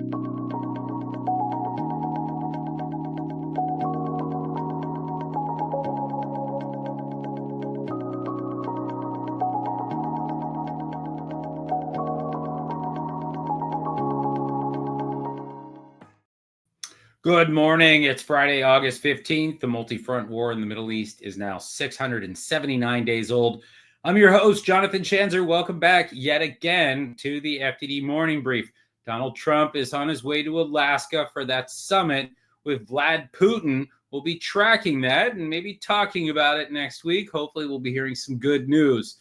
Good morning. It's Friday, August 15th. The multi-front war in the Middle East is now 679 days old. I'm your host, Janatan Sayeh. Welcome back yet again to the FDD Morning Brief. Donald Trump is on his way to Alaska for that summit with Vlad Putin. We'll be tracking that and maybe talking about it next week. Hopefully, we'll be hearing some good news.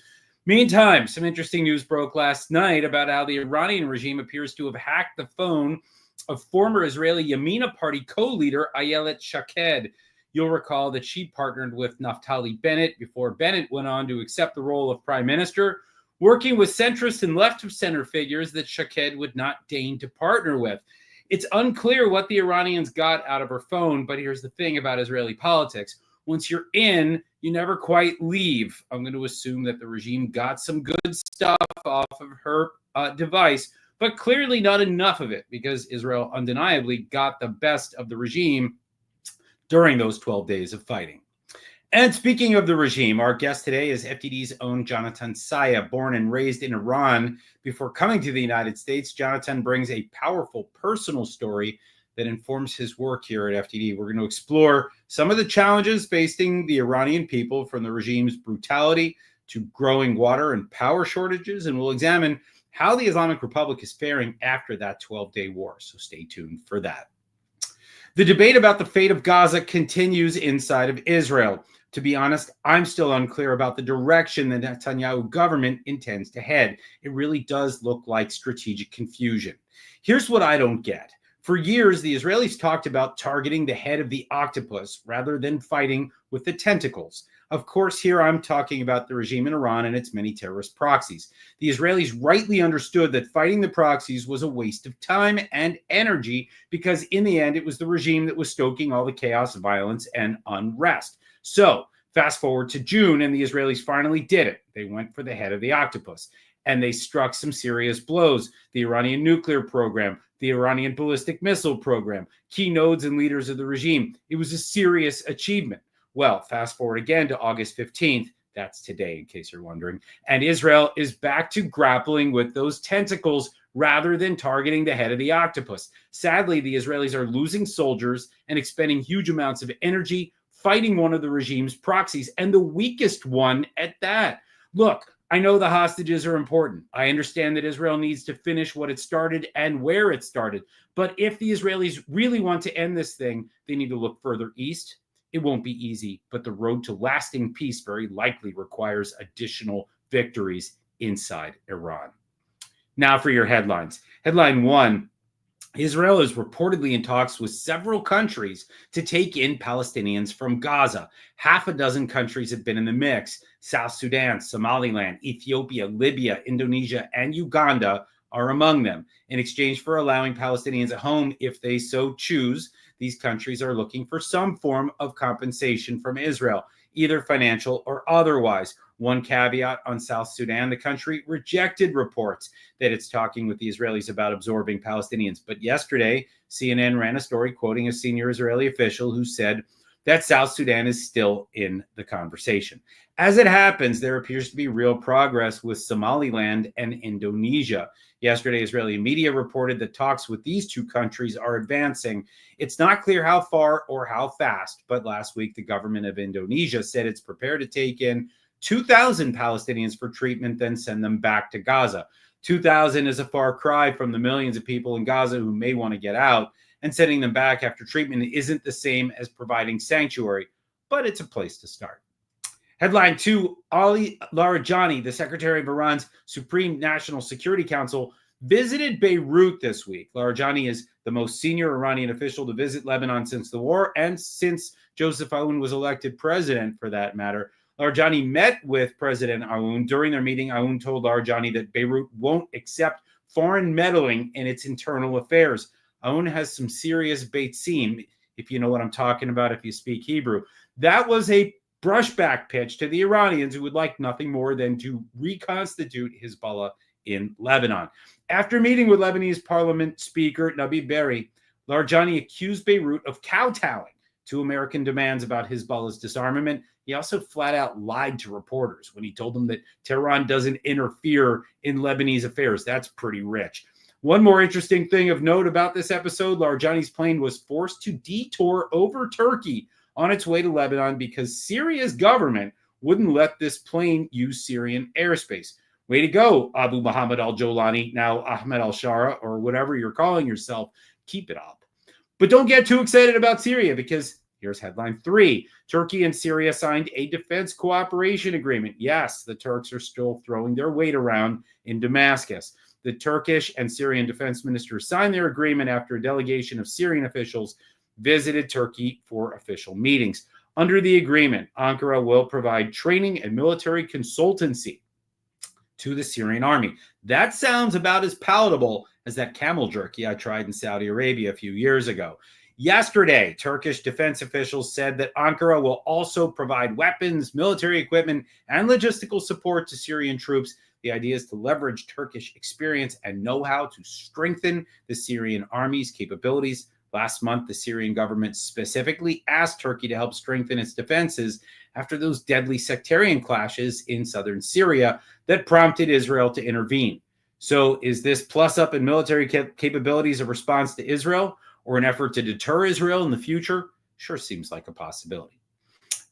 Meantime, some interesting news broke last night about how the Iranian regime appears to have hacked the phone of former Israeli Yamina Party co-leader Ayelet Shaked. You'll recall that she partnered with Naftali Bennett before Bennett went on to accept the role of prime minister, working with centrist and left-of-center figures that Shaked would not deign to partner with. It's unclear what the Iranians got out of her phone, but here's the thing about Israeli politics. Once you're in, you never quite leave. I'm going to assume that the regime got some good stuff off of her device, but clearly not enough of it because Israel undeniably got the best of the regime during those 12 days of fighting. And speaking of the regime, our guest today is FDD's own Janatan Sayeh, born and raised in Iran. Before coming to the United States, Janatan brings a powerful personal story that informs his work here at FDD. We're going to explore some of the challenges facing the Iranian people, from the regime's brutality to growing water and power shortages, and we'll examine how the Islamic Republic is faring after that 12-day war. So stay tuned for that. The debate about the fate of Gaza continues inside of Israel. To be honest, I'm still unclear about the direction the Netanyahu government intends to head. It really does look like strategic confusion. Here's what I don't get. For years, the Israelis talked about targeting the head of the octopus rather than fighting with the tentacles. Of course, here I'm talking about the regime in Iran and its many terrorist proxies. The Israelis rightly understood that fighting the proxies was a waste of time and energy because in the end, it was the regime that was stoking all the chaos, violence, and unrest. So fast forward to June, and the Israelis finally did it. They went for the head of the octopus, and they struck some serious blows. The Iranian nuclear program, the Iranian ballistic missile program, key nodes and leaders of the regime. It was a serious achievement. Well, fast forward again to August 15th. That's today, in case you're wondering. And Israel is back to grappling with those tentacles rather than targeting the head of the octopus. Sadly, the Israelis are losing soldiers and expending huge amounts of energy fighting one of the regime's proxies, and the weakest one at that. Look, I know the hostages are important. I understand that Israel needs to finish what it started and where it started. But if the Israelis really want to end this thing, they need to look further east. It won't be easy, but the road to lasting peace very likely requires additional victories inside Iran. Now for your headlines. Headline 1. Israel is reportedly in talks with several countries to take in Palestinians from Gaza. Half a dozen countries have been in the mix. South Sudan, Somaliland, Ethiopia, Libya, Indonesia, and Uganda are among them. In exchange for allowing Palestinians a home if they so choose, these countries are looking for some form of compensation from Israel, either financial or otherwise. One caveat on South Sudan: the country rejected reports that it's talking with the Israelis about absorbing Palestinians. But yesterday, CNN ran a story quoting a senior Israeli official who said that South Sudan is still in the conversation. As it happens, there appears to be real progress with Somaliland and Indonesia. Yesterday, Israeli media reported that talks with these two countries are advancing. It's not clear how far or how fast, but last week, the government of Indonesia said it's prepared to take in 2,000 Palestinians for treatment, then send them back to Gaza. 2,000 is a far cry from the millions of people in Gaza who may want to get out, and sending them back after treatment isn't the same as providing sanctuary, but it's a place to start. Headline 2, Ali Larijani, the Secretary of Iran's Supreme National Security Council, visited Beirut this week. Larijani is the most senior Iranian official to visit Lebanon since the war and since Joseph Aoun was elected president, for that matter. Larijani met with President Aoun. During their meeting, Aoun told Larijani that Beirut won't accept foreign meddling in its internal affairs. Aoun has some serious beitzim, if you know what I'm talking about, if you speak Hebrew. That was a brushback pitch to the Iranians, who would like nothing more than to reconstitute Hezbollah in Lebanon. After meeting with Lebanese Parliament Speaker Nabi Berri, Larijani accused Beirut of kowtowing to American demands about Hezbollah's disarmament. He also flat out lied to reporters when he told them that Tehran doesn't interfere in Lebanese affairs. That's pretty rich. One more interesting thing of note about this episode, Larijani's plane was forced to detour over Turkey on its way to Lebanon because Syria's government wouldn't let this plane use Syrian airspace. Way to go, Abu Muhammad al-Jolani, now Ahmed al-Shara, or whatever you're calling yourself. Keep it up. But don't get too excited about Syria, because here's headline 3. Turkey and Syria signed a defense cooperation agreement. Yes, the Turks are still throwing their weight around in Damascus. The Turkish and Syrian defense ministers signed their agreement after a delegation of Syrian officials visited Turkey for official meetings. Under the agreement, Ankara will provide training and military consultancy to the Syrian army. That sounds about as palatable as that camel jerky I tried in Saudi Arabia a few years ago. Yesterday, Turkish defense officials said that Ankara will also provide weapons, military equipment, and logistical support to Syrian troops. The idea is to leverage Turkish experience and know-how to strengthen the Syrian army's capabilities. Last month, the Syrian government specifically asked Turkey to help strengthen its defenses after those deadly sectarian clashes in southern Syria that prompted Israel to intervene. So is this plus up in military capabilities a response to Israel or an effort to deter Israel in the future? Sure seems like a possibility.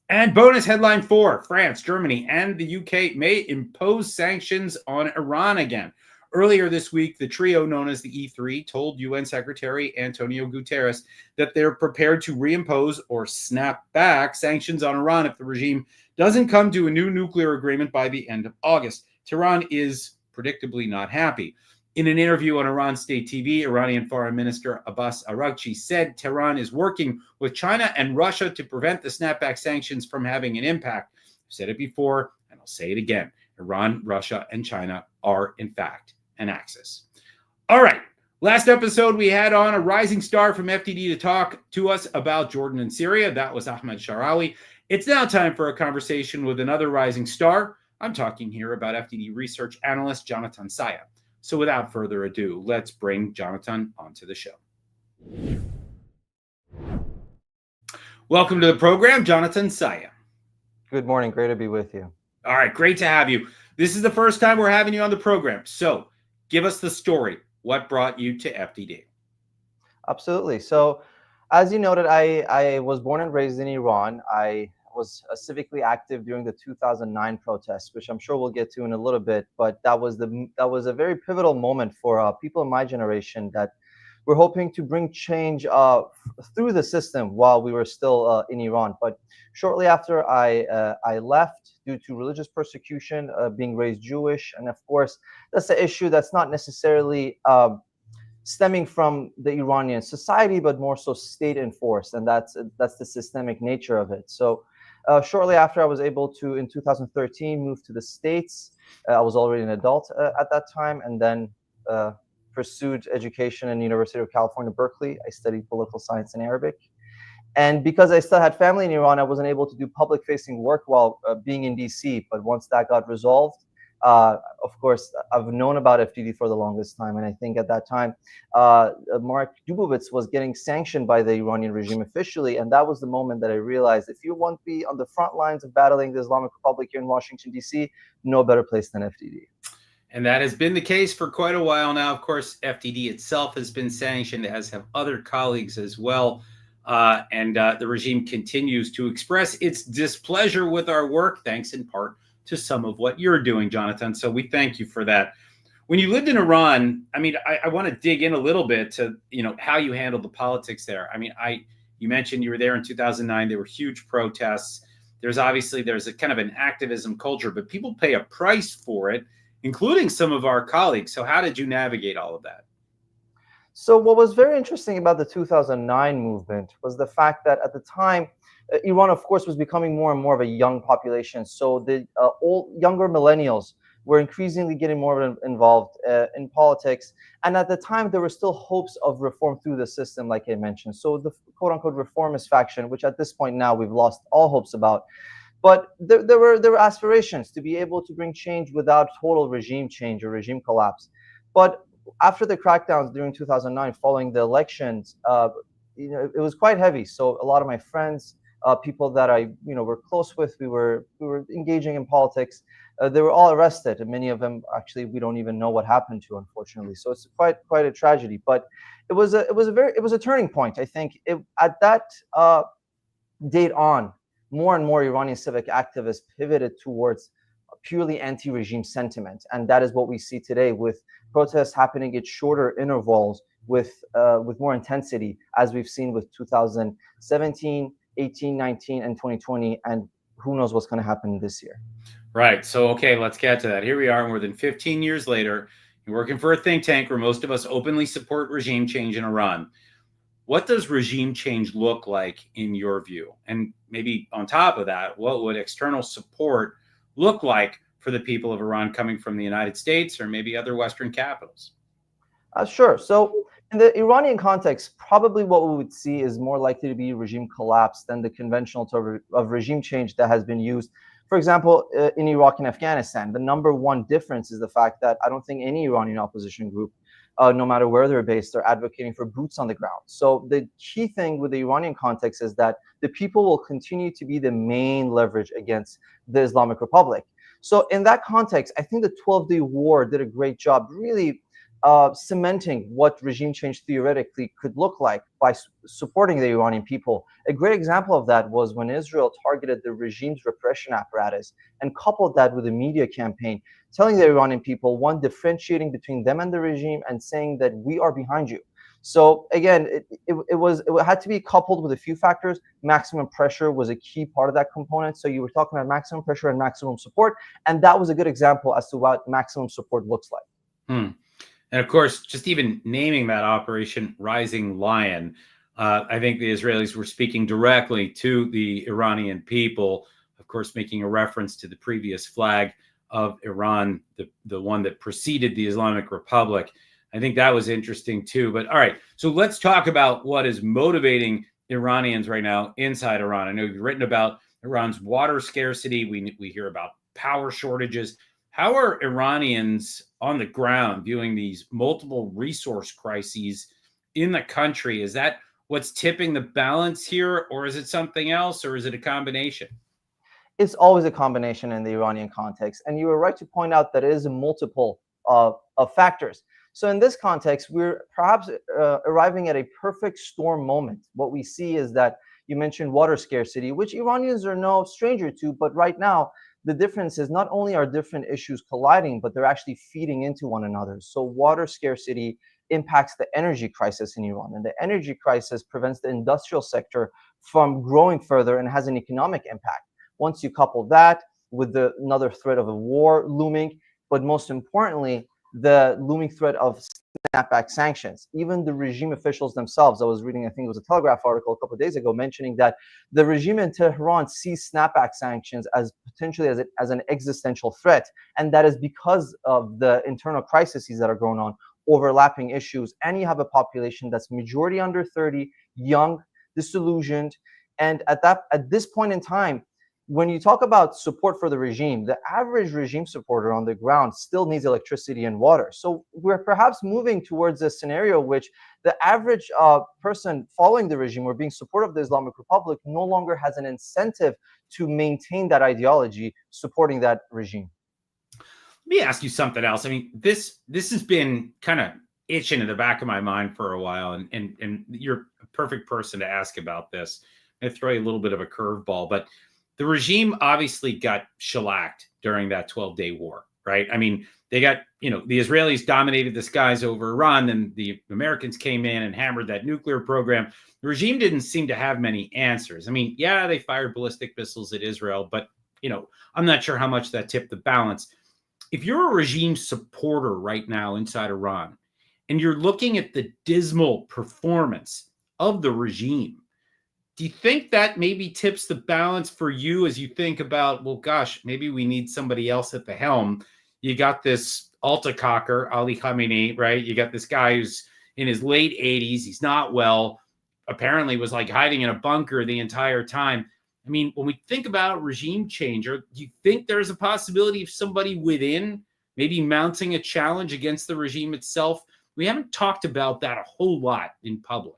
And bonus headline 4, France, Germany, and the UK may impose sanctions on Iran again. Earlier this week, the trio known as the E3 told UN Secretary Antonio Guterres that they're prepared to reimpose or snap back sanctions on Iran if the regime doesn't come to a new nuclear agreement by the end of August. Tehran is predictably not happy. In an interview on Iran State TV, Iranian Foreign Minister Abbas Araghchi said Tehran is working with China and Russia to prevent the snapback sanctions from having an impact. I've said it before, and I'll say it again. Iran, Russia, and China are, in fact, an axis. All right. Last episode, we had on a rising star from FDD to talk to us about Jordan and Syria. That was Ahmed Sharawi. It's now time for a conversation with another rising star. I'm talking here about FDD research analyst Janatan Sayeh. So without further ado, let's bring Janatan onto the show. Welcome to the program, Janatan Sayeh. Good morning. Great to be with you. All right. Great to have you. This is the first time we're having you on the program. So give us the story. What brought you to FDD? Absolutely. So as you noted, I was born and raised in Iran. I was civically active during the 2009 protests, which I'm sure we'll get to in a little bit. But that was a very pivotal moment for people in my generation that were hoping to bring change through the system while we were still in Iran. But shortly after I left due to religious persecution, being raised Jewish, and of course that's an issue that's not necessarily stemming from the Iranian society, but more so state enforced, and that's the systemic nature of it. So shortly after, I was able to, in 2013, move to the States. I was already an adult at that time, and then pursued education in the University of California, Berkeley. I studied political science and Arabic. And because I still had family in Iran, I wasn't able to do public-facing work while being in DC. But once that got resolved, of course, I've known about FDD for the longest time. And I think at that time, Mark Dubovitz was getting sanctioned by the Iranian regime officially. And that was the moment that I realized if you want to be on the front lines of battling the Islamic Republic here in Washington, D.C., no better place than FDD. And that has been the case for quite a while now. Of course, FDD itself has been sanctioned, as have other colleagues as well. And the regime continues to express its displeasure with our work, thanks in part to some of what you're doing, Janatan. So we thank you for that. When you lived in Iran, I mean, I want to dig in a little bit to, how you handled the politics there. I mean, you mentioned you were there in 2009. There were huge protests. There's a kind of an activism culture, but people pay a price for it, including some of our colleagues. So how did you navigate all of that? So what was very interesting about the 2009 movement was the fact that at the time, Iran, of course, was becoming more and more of a young population. So the younger millennials were increasingly getting more involved in politics. And at the time, there were still hopes of reform through the system, like I mentioned. So the quote-unquote reformist faction, which at this point now we've lost all hopes about. But there were aspirations to be able to bring change without total regime change or regime collapse. But after the crackdowns during 2009, following the elections, it was quite heavy. So a lot of my friends, people that I were close with, we were engaging in politics. They were all arrested, and many of them actually we don't even know what happened to, unfortunately. So it's quite a tragedy. But it was a turning point. I think at that date on, more and more Iranian civic activists pivoted towards purely anti-regime sentiment, and that is what we see today, with protests happening at shorter intervals, with more intensity, as we've seen with 2017, 18, 19, and 2020, and who knows what's going to happen this year. Right. So, okay, let's get to that. Here we are, more than 15 years later. You're working for a think tank where most of us openly support regime change in Iran. What does regime change look like in your view? And maybe on top of that, what would external support look like for the people of Iran coming from the United States or maybe other Western capitals? Sure. So in the Iranian context, probably what we would see is more likely to be regime collapse than the conventional term of regime change that has been used. For example, in Iraq and Afghanistan, the number one difference is the fact that I don't think any Iranian opposition group, no matter where they're based, are advocating for boots on the ground. So the key thing with the Iranian context is that the people will continue to be the main leverage against the Islamic Republic. So in that context, I think the 12-day war did a great job really cementing what regime change theoretically could look like by supporting the Iranian people. A great example of that was when Israel targeted the regime's repression apparatus and coupled that with a media campaign, telling the Iranian people, one, differentiating between them and the regime and saying that we are behind you. So again, it had to be coupled with a few factors. Maximum pressure was a key part of that component. So you were talking about maximum pressure and maximum support, and that was a good example as to what maximum support looks like. And of course, just even naming that Operation Rising Lion, I think the Israelis were speaking directly to the Iranian people, of course, making a reference to the previous flag of Iran, the one that preceded the Islamic Republic. I think that was interesting too. But all right, so let's talk about what is motivating Iranians right now inside Iran. I know you've written about Iran's water scarcity. We hear about power shortages. How are Iranians on the ground viewing these multiple resource crises in the country? Is that what's tipping the balance here, or is it something else, or is it a combination? It's always a combination in the Iranian context. And you were right to point out that it is a multiple of factors. So in this context, we're perhaps arriving at a perfect storm moment. What we see is that you mentioned water scarcity, which Iranians are no stranger to, but right now, the difference is not only are different issues colliding, but they're actually feeding into one another. So water scarcity impacts the energy crisis in Iran, and the energy crisis prevents the industrial sector from growing further and has an economic impact. Once you couple that with another threat of a war looming, but most importantly, the looming threat of snapback sanctions. Even the regime officials themselves, I was reading, I think it was a Telegraph article a couple of days ago, mentioning that the regime in Tehran sees snapback sanctions as potentially as an existential threat. And that is because of the internal crises that are going on, overlapping issues. And you have a population that's majority under 30, young, disillusioned. And at this point in time, when you talk about support for the regime, the average regime supporter on the ground still needs electricity and water. So we're perhaps moving towards a scenario which the average person following the regime or being supportive of the Islamic Republic no longer has an incentive to maintain that ideology supporting that regime. Let me ask you something else. I mean, this has been kind of itching in the back of my mind for a while, and you're a perfect person to ask about this. I'm going to throw you a little bit of a curveball, but the regime obviously got shellacked during that 12-day war, right? I mean, they got, the Israelis dominated the skies over Iran, and the Americans came in and hammered that nuclear program. The regime didn't seem to have many answers. I mean, yeah, they fired ballistic missiles at Israel, but, I'm not sure how much that tipped the balance. If you're a regime supporter right now inside Iran, and you're looking at the dismal performance of the regime, do you think that maybe tips the balance for you as you think about, well, gosh, maybe we need somebody else at the helm? You got this Altacocker, Ali Khamenei, right? You got this guy who's in his late 80s. He's not well, apparently was like hiding in a bunker the entire time. I mean, when we think about regime change, do you think there's a possibility of somebody within maybe mounting a challenge against the regime itself we haven't talked about that a whole lot in public.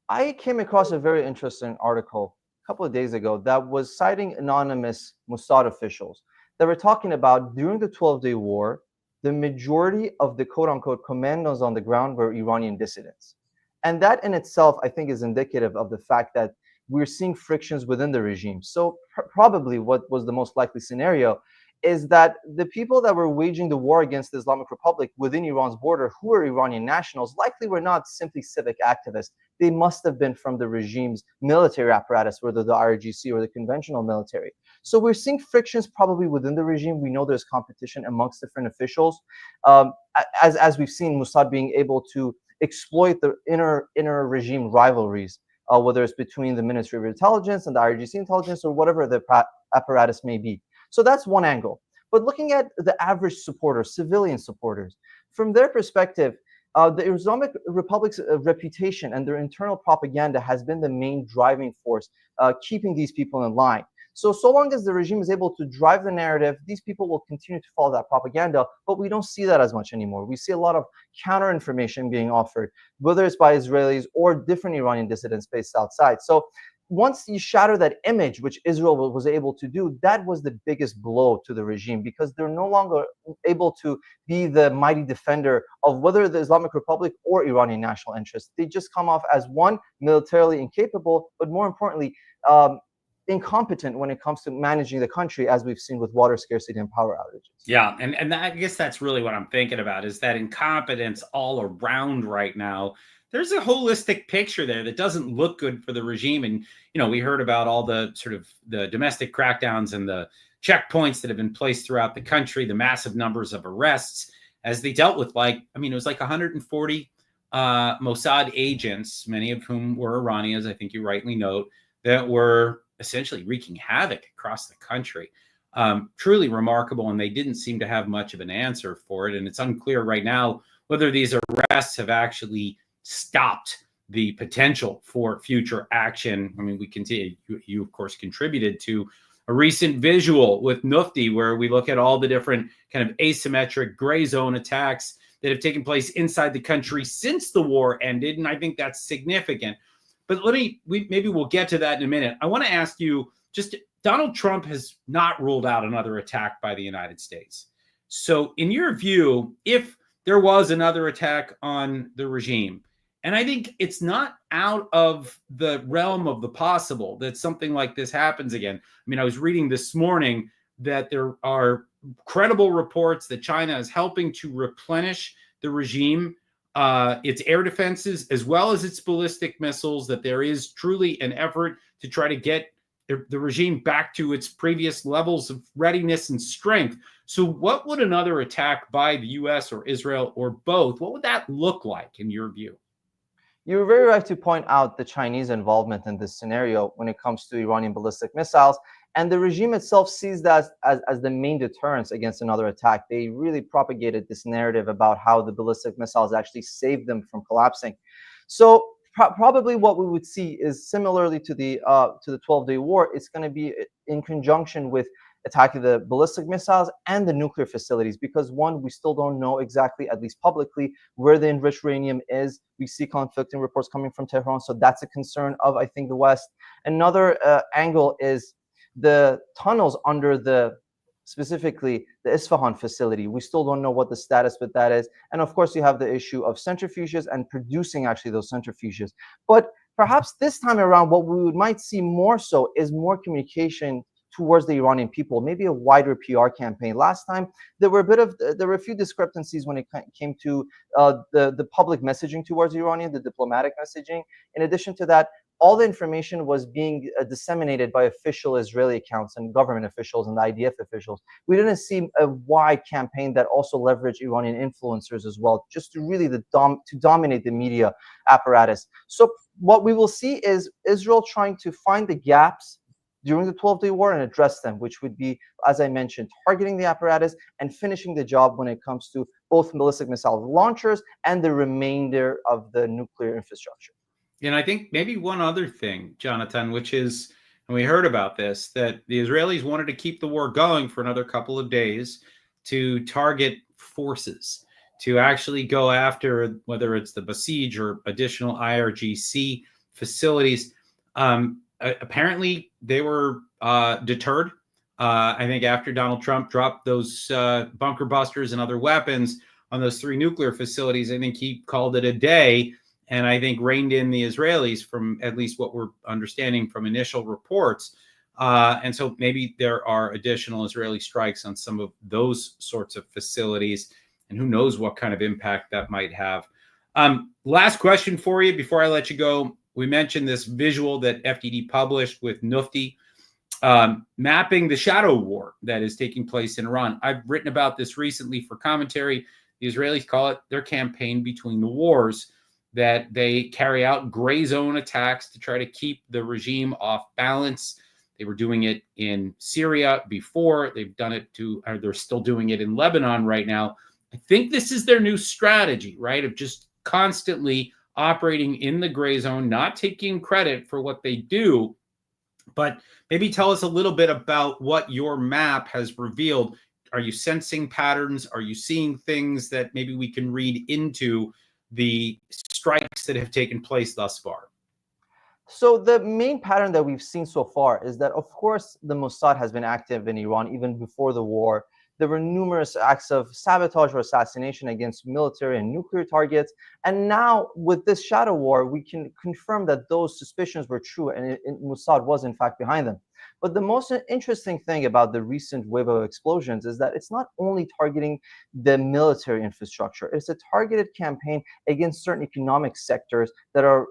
I came across a very interesting article a couple of days ago that was citing anonymous Mossad officials that were talking about during the 12-day war, the majority of the quote-unquote commandos on the ground were Iranian dissidents. And that in itself, I think, is indicative of the fact that we're seeing frictions within the regime. So probably what was the most likely scenario is that the people that were waging the war against the Islamic Republic within Iran's border, who were Iranian nationals, likely were not simply civic activists. They must have been from the regime's military apparatus, whether the IRGC or the conventional military. So we're seeing frictions probably within the regime. We know there's competition amongst different officials. As we've seen, Mossad being able to exploit the inner regime rivalries, whether it's between the Ministry of Intelligence and the IRGC intelligence or whatever the apparatus may be. So that's one angle. But looking at the average supporters, civilian supporters, from their perspective, the Islamic Republic's reputation and their internal propaganda has been the main driving force, keeping these people in line. So long as the regime is able to drive the narrative, these people will continue to follow that propaganda, but we don't see that as much anymore. We see a lot of counter information being offered, whether it's by Israelis or different Iranian dissidents based outside. So once you shatter that image, which Israel was able to do, that was the biggest blow to the regime, because they're no longer able to be the mighty defender of whether the Islamic Republic or Iranian national interests. They just come off as, one, militarily incapable, but more importantly, incompetent when it comes to managing the country, as we've seen with water scarcity and power outages. Yeah, and I guess that's really what I'm thinking about, is that incompetence all around right now. There's a holistic picture there that doesn't look good for the regime. And, we heard about all the sort of the domestic crackdowns and the checkpoints that have been placed throughout the country, the massive numbers of arrests as they dealt with, it was like 140 Mossad agents, many of whom were Iranians, I think you rightly note, that were essentially wreaking havoc across the country. Truly remarkable, and they didn't seem to have much of an answer for it. And it's unclear right now whether these arrests have actually stopped the potential for future action. I mean, we continue. You of course contributed to a recent visual with Mufti, where we look at all the different kind of asymmetric gray zone attacks that have taken place inside the country since the war ended, and I think that's significant. But maybe we'll get to that in a minute. I want to ask you, just Donald Trump has not ruled out another attack by the United States. So in your view, if there was another attack on the regime, and I think it's not out of the realm of the possible that something like this happens again. I mean, I was reading this morning that there are credible reports that China is helping to replenish the regime, its air defenses, as well as its ballistic missiles, that there is truly an effort to try to get the regime back to its previous levels of readiness and strength. So what would another attack by the US or Israel or both, what would that look like in your view? You're very right to point out the Chinese involvement in this scenario when it comes to Iranian ballistic missiles. And the regime itself sees that as the main deterrence against another attack. They really propagated this narrative about how the ballistic missiles actually saved them from collapsing. So probably what we would see is similarly to the 12-day war. It's going to be in conjunction with attacking the ballistic missiles and the nuclear facilities, because one, we still don't know exactly, at least publicly, where the enriched uranium is. We see conflicting reports coming from Tehran, so that's a concern of, I think, the West. Another angle is the tunnels under specifically the Isfahan facility. We still don't know what the status with that is. And of course, you have the issue of centrifuges and producing actually those centrifuges. But perhaps this time around, what we might see more so is more communication towards the Iranian people, maybe a wider PR campaign. Last time, there were a few discrepancies when it came to the public messaging towards Iranian, the diplomatic messaging. In addition to that, all the information was being disseminated by official Israeli accounts and government officials and the IDF officials. We didn't see a wide campaign that also leveraged Iranian influencers as well, just to really to dominate the media apparatus. So what we will see is Israel trying to find the gaps during the 12-day war and address them, which would be, as I mentioned, targeting the apparatus and finishing the job when it comes to both ballistic missile launchers and the remainder of the nuclear infrastructure. And I think maybe one other thing, Jonathan, which is, and we heard about this, that the Israelis wanted to keep the war going for another couple of days to target forces, to actually go after whether it's the Besiege or additional IRGC facilities. Apparently, they were deterred. I think after Donald Trump dropped those bunker busters and other weapons on those 3 nuclear facilities, I think he called it a day, and I think reined in the Israelis, from at least what we're understanding from initial reports. And so maybe there are additional Israeli strikes on some of those sorts of facilities, and who knows what kind of impact that might have. Last question for you before I let you go. We mentioned this visual that FDD published with Nufti, mapping the shadow war that is taking place in Iran. I've written about this recently for commentary. The Israelis call it their campaign between the wars, that they carry out gray zone attacks to try to keep the regime off balance. They were doing it in Syria before. They've done it or they're still doing it in Lebanon right now. I think this is their new strategy, right? Of just constantly operating in the gray zone, not taking credit for what they do. But maybe tell us a little bit about what your map has revealed. Are you sensing patterns? Are you seeing things that maybe we can read into the strikes that have taken place thus far? So the main pattern that we've seen so far is that, of course, the Mossad has been active in Iran even before the war. There were numerous acts of sabotage or assassination against military and nuclear targets. And now with this shadow war, we can confirm that those suspicions were true and Mossad was in fact behind them. But the most interesting thing about the recent wave of explosions is that it's not only targeting the military infrastructure, it's a targeted campaign against certain economic sectors that are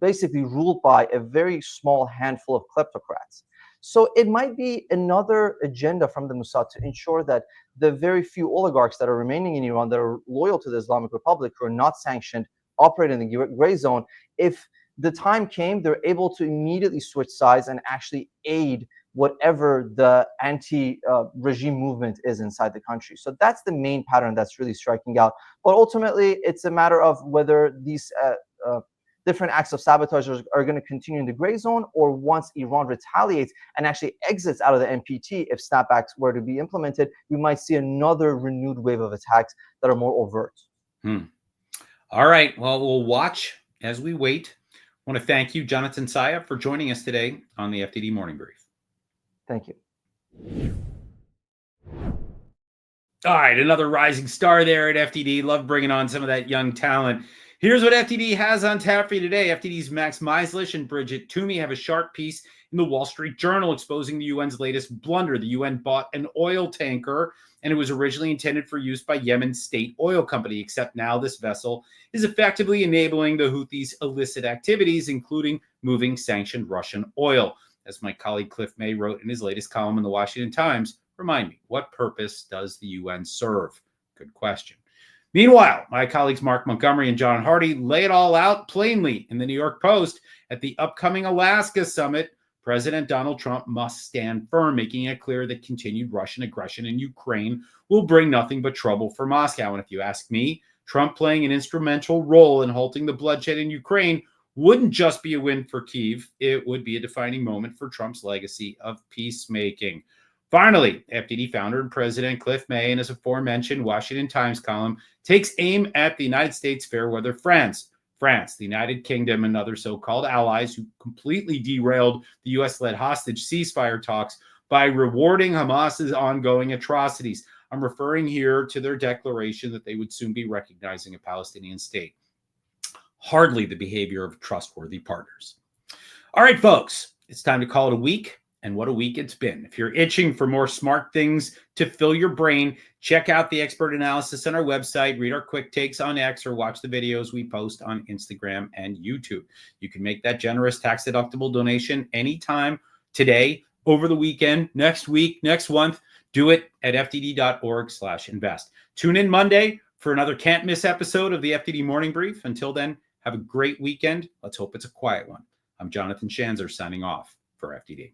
basically ruled by a very small handful of kleptocrats. So it might be another agenda from the Mossad to ensure that the very few oligarchs that are remaining in Iran that are loyal to the Islamic Republic, who are not sanctioned, operate in the gray zone. If the time came, they're able to immediately switch sides and actually aid whatever the anti-regime movement is inside the country. So that's the main pattern that's really striking out. But ultimately, it's a matter of whether these different acts of sabotage are going to continue in the gray zone, or once Iran retaliates and actually exits out of the NPT, if snapbacks were to be implemented, we might see another renewed wave of attacks that are more overt. All right. Well, we'll watch as we wait. I want to thank you, Janatan Sayeh, for joining us today on the FDD Morning Brief. Thank you. All right. Another rising star there at FDD. Love bringing on some of that young talent. Here's what FDD has on tap for you today. FDD's Max Meizlish and Bridget Toomey have a sharp piece in the Wall Street Journal exposing the UN's latest blunder. The UN bought an oil tanker, and it was originally intended for use by Yemen's state oil company, except now this vessel is effectively enabling the Houthis' illicit activities, including moving sanctioned Russian oil. As my colleague Cliff May wrote in his latest column in the Washington Times, remind me, what purpose does the UN serve? Good question. Meanwhile, my colleagues Mark Montgomery and John Hardy lay it all out plainly in the New York Post. At the upcoming Alaska summit, President Donald Trump must stand firm, making it clear that continued Russian aggression in Ukraine will bring nothing but trouble for Moscow. And if you ask me, Trump playing an instrumental role in halting the bloodshed in Ukraine wouldn't just be a win for Kyiv, it would be a defining moment for Trump's legacy of peacemaking. Finally, FDD founder and president Cliff May, in his aforementioned Washington Times column, takes aim at the United States fair weather friends. France, the United Kingdom, and other so-called allies who completely derailed the U.S.-led hostage ceasefire talks by rewarding Hamas's ongoing atrocities. I'm referring here to their declaration that they would soon be recognizing a Palestinian state. Hardly the behavior of trustworthy partners. All right, folks, it's time to call it a week. And what a week it's been. If you're itching for more smart things to fill your brain, check out the expert analysis on our website, read our quick takes on X, or watch the videos we post on Instagram and YouTube. You can make that generous tax-deductible donation anytime, today, over the weekend, next week, next month. Do it at fdd.org/invest. Tune in Monday for another can't-miss episode of the FDD Morning Brief. Until then, have a great weekend. Let's hope it's a quiet one. I'm Janatan Schanzer signing off for FDD.